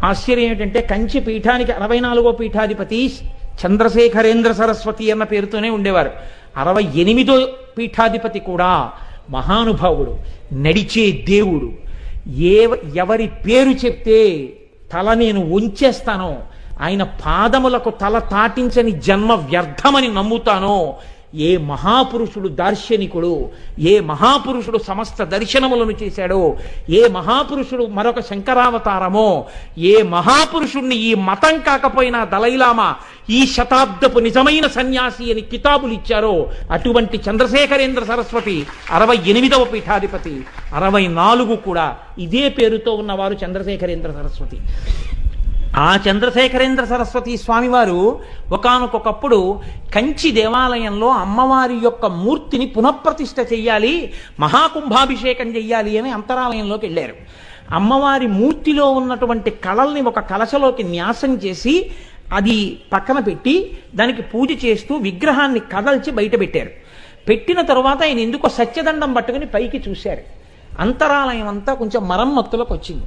ఆశ్చర్యం ఏమిటంటే కంచి పీఠానికి 64వ పీఠాధిపతి చంద్రశేఖరేంద్ర సరస్వతి అన్న పేరుతోనే ఉండేవారు. 68వ పీఠాధిపతి కూడా మహానుభావుడు, నడిచే దేవుడు. ఎవరి పేరు చెప్తే తల నేను ఉంచేస్తానో, ఆయన పాదములకు తల తాటించని జన్మ వ్యర్థమని నమ్ముతానో, ఏ మహాపురుషుడు దార్శనికుడు, ఏ మహాపురుషుడు సమస్త దర్శనములను చేశాడో, ఏ మహాపురుషుడు మరొక శంకరావతారమో, ఏ మహాపురుషుణ్ణి ఈ మతం కాకపోయినా దలైలామా ఈ శతాబ్దపు నిజమైన సన్యాసి అని కితాబులు ఇచ్చారో అటువంటి చంద్రశేఖరేంద్ర సరస్వతి 68వ పీఠాధిపతి. 64 కూడా ఇదే పేరుతో ఉన్నవారు చంద్రశేఖరేంద్ర సరస్వతి. ఆ చంద్రశేఖరేంద్ర సరస్వతి స్వామివారు ఒకానొకప్పుడు కంచి దేవాలయంలో అమ్మవారి యొక్క మూర్తిని పునఃప్రతిష్ఠ చెయ్యాలి, మహాకుంభాభిషేకం చెయ్యాలి అని అంతరాలయంలోకి వెళ్ళారు. అమ్మవారి మూర్తిలో ఉన్నటువంటి కళల్ని ఒక కలశలోకి న్యాసం చేసి అది పక్కన పెట్టి దానికి పూజ చేస్తూ విగ్రహాన్ని కదల్చి బయట పెట్టారు. పెట్టిన తరువాత ఆయన ఎందుకో సత్యదండం పట్టుకుని పైకి చూశారు. అంతరాలయం అంతా కొంచెం మరమ్మత్తులకు వచ్చింది.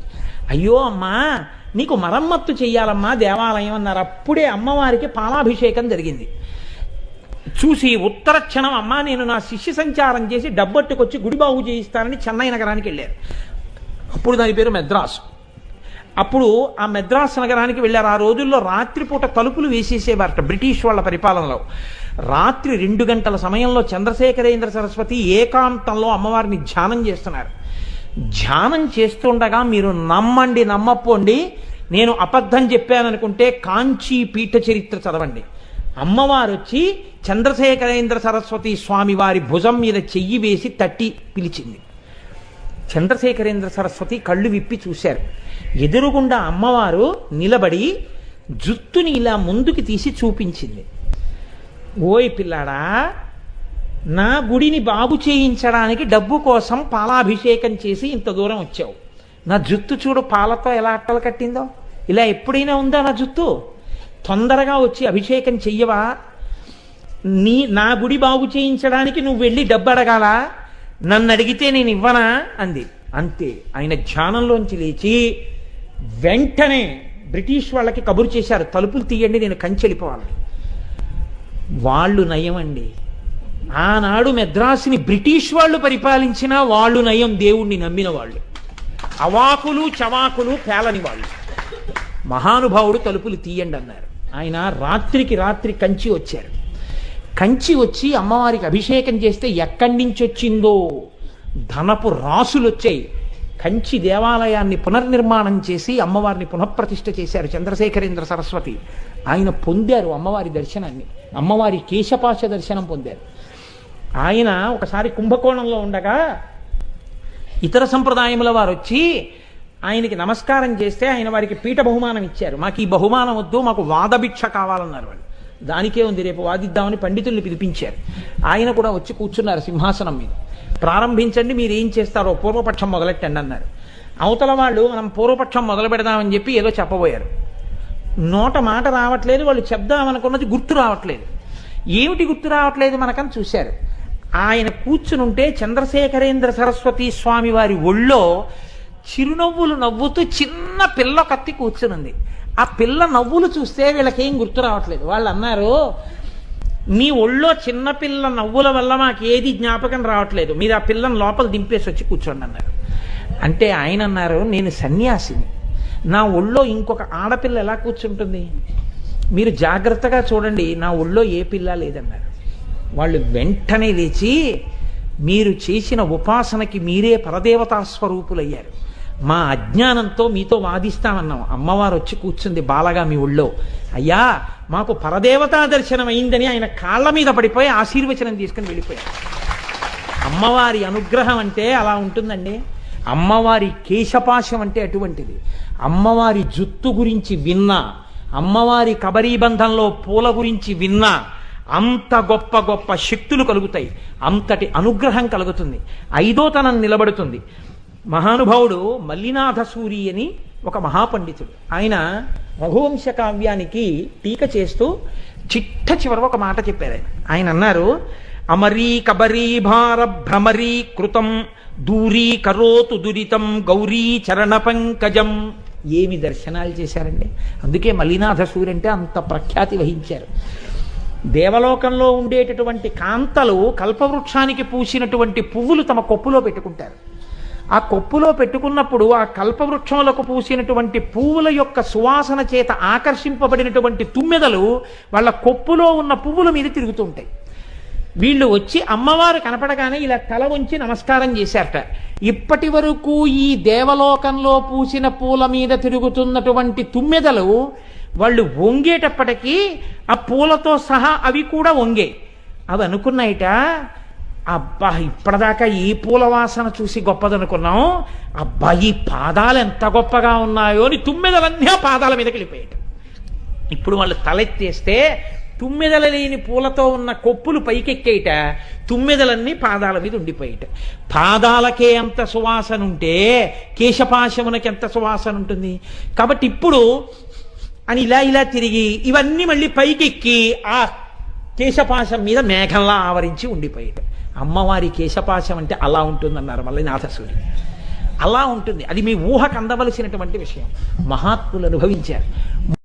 అయ్యో అమ్మా, నీకు మరమ్మత్తు చెయ్యాలమ్మా దేవాలయం అన్నారు. అప్పుడే అమ్మవారికి పాలాభిషేకం జరిగింది. చూసి ఉత్తర క్షణం అమ్మా నేను నా శిష్య సంచారం చేసి డబ్బట్టుకొచ్చి గుడి బాగు చేయిస్తానని చెన్నై నగరానికి వెళ్ళారు. అప్పుడు దాని పేరు మెద్రాసు. అప్పుడు ఆ మెద్రాస్ నగరానికి వెళ్ళారు. ఆ రోజుల్లో రాత్రిపూట తలుపులు వేసేసేవారట బ్రిటిష్ వాళ్ళ పరిపాలనలో. రాత్రి 2 గంటల సమయంలో చంద్రశేఖరేంద్ర సరస్వతి ఏకాంతంలో అమ్మవారిని ధ్యానం చేస్తున్నారు. ధ్యానం చేస్తుండగా మీరు నమ్మండి నమ్మపోండి, నేను అబద్ధం చెప్పాననుకుంటే కాంచీ పీఠ చరిత్ర చదవండి. అమ్మవారు వచ్చి చంద్రశేఖరేంద్ర సరస్వతి స్వామి వారి భుజం మీద చెయ్యి వేసి తట్టి పిలిచింది. చంద్రశేఖరేంద్ర సరస్వతి కళ్ళు విప్పి చూశారు. ఎదురుగుండా అమ్మవారు నిలబడి జుత్తుని ఇలా ముందుకు తీసి చూపించింది. ఓయ్ పిల్లాడా, నా గుడిని బాగు చేయించడానికి డబ్బు కోసం పాలాభిషేకం చేసి ఇంత దూరం వచ్చావు. నా జుత్తు చూడు పాలతో ఎలా అట్టలు కట్టిందో. ఇలా ఎప్పుడైనా ఉందా నా జుత్తు? తొందరగా వచ్చి అభిషేకం చెయ్యవా? నా గుడి బాగు చేయించడానికి నువ్వు వెళ్ళి డబ్బు అడగాల? నన్ను అడిగితే నేను ఇవ్వనా అంది. అంతే. ఆయన ధ్యానంలోంచి లేచి వెంటనే బ్రిటిష్ వాళ్ళకి కబురు చేశారు, తలుపులు తీయండి, నేను కంచి వెళ్ళిపోవాలి. వాళ్ళు నయమండి. ఆనాడు మెద్రాసుని బ్రిటిష్ వాళ్ళు పరిపాలించినా వాళ్ళు నయం, దేవుణ్ణి నమ్మిన వాళ్ళు. అవాకులు చవాకులు పేలని వాళ్ళు. మహానుభావుడు తలుపులు తీయండి అన్నారు. ఆయన రాత్రికి రాత్రి కంచి వచ్చారు. కంచి వచ్చి అమ్మవారికి అభిషేకం చేస్తే ఎక్కడి నుంచి వచ్చిందో ధనపు రాసులు వచ్చాయి. కంచి దేవాలయాన్ని పునర్నిర్మాణం చేసి అమ్మవారిని పునఃప్రతిష్ఠ చేశారు చంద్రశేఖరేంద్ర సరస్వతి. ఆయన పొందారు అమ్మవారి దర్శనాన్ని, అమ్మవారి కేశపాశ దర్శనం పొందారు. ఆయన ఒకసారి కుంభకోణంలో ఉండగా ఇతర సంప్రదాయముల వారు వచ్చి ఆయనకి నమస్కారం చేస్తే ఆయన వారికి పీఠ బహుమానం ఇచ్చారు. మాకు ఈ బహుమానం వద్దు, మాకు వాదభిక్ష కావాలన్నారు వాళ్ళు. దానికే ఉంది, రేపు వాదిద్దామని పండితుల్ని పిలిపించారు. ఆయన కూడా వచ్చి కూర్చున్నారు సింహాసనం మీద. ప్రారంభించండి, మీరు ఏం చేస్తారో పూర్వపక్షం మొదలెట్టండి అన్నారు. అవతల వాళ్ళు మనం పూర్వపక్షం మొదలు పెడదామని చెప్పి ఏదో చెప్పబోయారు. నోట మాట రావట్లేదు, వాళ్ళు చెప్దామనుకున్నది గుర్తు రావట్లేదు. ఏమిటి గుర్తు రావట్లేదు మనకని చూశారు. ఆయన కూర్చునుంటే చంద్రశేఖరేంద్ర సరస్వతి స్వామి వారి ఒళ్ళో చిరునవ్వులు నవ్వుతూ చిన్న పిల్ల కత్తి కూర్చునుంది. ఆ పిల్ల నవ్వులు చూస్తే వీళ్ళకేం గుర్తు రావట్లేదు. వాళ్ళు అన్నారు, మీ ఒళ్ళో చిన్నపిల్ల నవ్వుల వల్ల మాకు ఏది జ్ఞాపకం రావట్లేదు, మీరు ఆ పిల్లని లోపల దింపేసి వచ్చి కూర్చోండి అన్నారు. అంటే ఆయన అన్నారు, నేను సన్యాసిని, నా ఒళ్ళో ఇంకొక ఆడపిల్ల ఎలా కూర్చుంటుంది? మీరు జాగ్రత్తగా చూడండి, నా ఒళ్ళో ఏ పిల్ల లేదన్నారు. వాళ్ళు వెంటనే లేచి, మీరు చేసిన ఉపాసనకి మీరే పరదేవతా స్వరూపులయ్యారు, మా అజ్ఞానంతో మీతో వాదిస్తామన్నాం. అమ్మవారు వచ్చి కూర్చుంది బాలగా మీ ఒళ్ళో. అయ్యా, మాకు పరదేవతా దర్శనం అయిందని ఆయన కాళ్ళ మీద పడిపోయి ఆశీర్వచనం తీసుకుని వెళ్ళిపోయారు. అమ్మవారి అనుగ్రహం అంటే అలా ఉంటుందండి. అమ్మవారి కేశపాశం అంటే అటువంటిది. అమ్మవారి జుత్తు గురించి విన్నా, అమ్మవారి కబరీబంధంలో పూల గురించి విన్నా అంత గొప్ప గొప్ప శక్తులు కలుగుతాయి, అంతటి అనుగ్రహం కలుగుతుంది, ఐదోతనం నిలబడుతుంది. మహానుభావుడు మల్లినాథ సూరి అని ఒక మహాపండితుడు. ఆయన రఘువంశ కావ్యానికి టీక చేస్తూ చిట్ట చివర ఒక మాట చెప్పారు. ఆయన అన్నారు, అమరీ కబరీ భార భ్రమరీ కృతం దూరీ కరోతు దురితం గౌరీ చరణ పంకజం ఏమి దర్శనాలు చేశారండి. అందుకే మల్లినాథ సూర్య అంటే అంత ప్రఖ్యాతి వహించారు. దేవలోకంలో ఉండేటటువంటి కాంతలు కల్పవృక్షానికి పూసినటువంటి పువ్వులు తమ కొప్పులో పెట్టుకుంటారు. ఆ కొప్పులో పెట్టుకున్నప్పుడు ఆ కల్పవృక్షములకు పూసినటువంటి పువ్వుల యొక్క సువాసన చేత ఆకర్షింపబడినటువంటి తుమ్మెదలు వాళ్ళ కొప్పులో ఉన్న పువ్వుల మీద తిరుగుతూ ఉంటాయి. వీళ్ళు వచ్చి అమ్మవారు కనపడగానే ఇలా తల ఉంచి నమస్కారం చేశారట. ఇప్పటి వరకు ఈ దేవలోకంలో పూసిన పూల మీద తిరుగుతున్నటువంటి తుమ్మెదలు వాళ్ళు వంగేటప్పటికీ ఆ పూలతో సహా అవి కూడా వంగే. అవి అనుకున్నాయిట, అబ్బా ఇప్పటిదాకా ఈ పూల వాసన చూసి గొప్పదనుకున్నాం, అబ్బా ఈ పాదాలు ఎంత గొప్పగా ఉన్నాయో అని తుమ్మెదలన్నీ ఆ పాదాల మీదకి వెళ్ళిపోయాట. ఇప్పుడు వాళ్ళు తలెత్తేస్తే తుమ్మెదల లేని పూలతో ఉన్న కొప్పులు పైకెక్కేయట, తుమ్మెదలన్నీ పాదాల మీద ఉండిపోయేట. పాదాలకే ఎంత సువాసన ఉంటే కేశపాశమునకి ఎంత సువాసన ఉంటుంది. కాబట్టి ఇప్పుడు అని ఇలా ఇలా తిరిగి ఇవన్నీ మళ్ళీ పైకెక్కి ఆ కేశపాశం మీద మేఘంలా ఆవరించి ఉండిపోయేట. అమ్మవారి కేశపాశం అంటే అలా ఉంటుందన్నారు మల్లినాథసూరి. అలా ఉంటుంది. అది మీ ఊహకు అందవలసినటువంటి విషయం. మహాత్ములు అనుభవించారు.